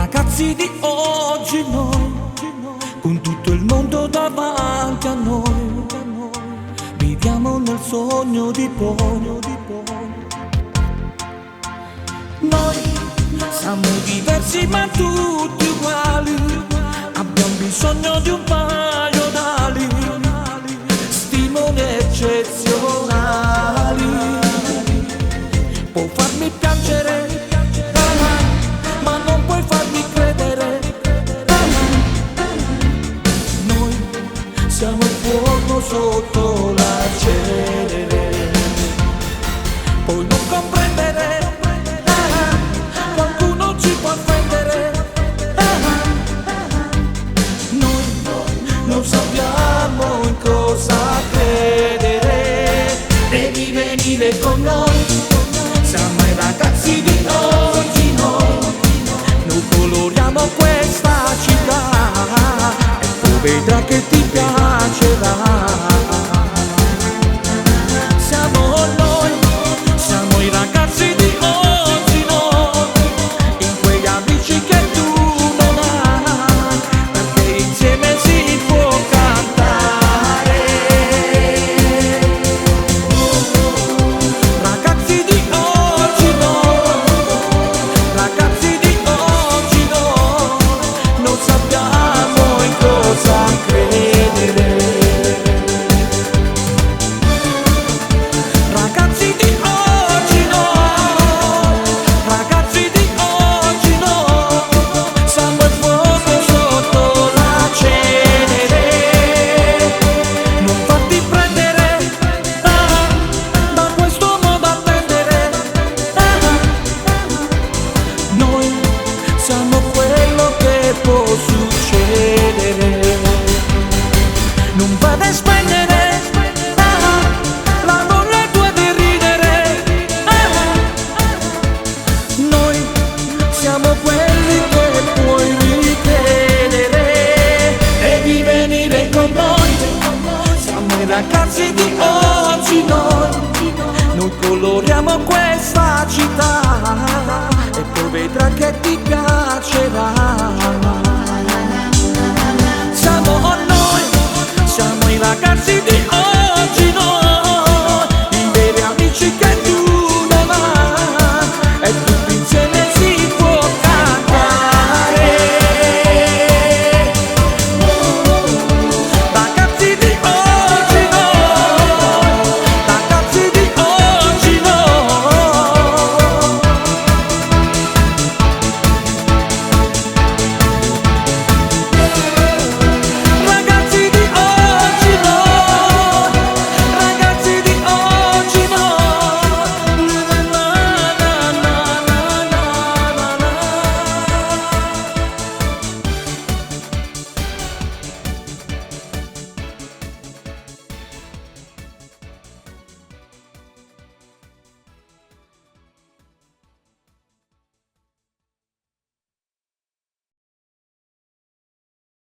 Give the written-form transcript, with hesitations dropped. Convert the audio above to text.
ragazzi di oggi noi, con tutto il mondo davanti a noi, viviamo nel sogno di poi. Noi siamo diversi ma tutti uguali, abbiamo bisogno di un paio d'ali, stimoli eccezionali. Può farmi piangere, ma non puoi farmi credere. Noi siamo il fuoco sotto la cenere. Puoi non comprendere, qualcuno ci può offendere. Noi non sappiamo in cosa credere. Devi venire con noi, siamo i ragazzi di oggi noi coloriamo questa città e tu vedrai che ti piacerà.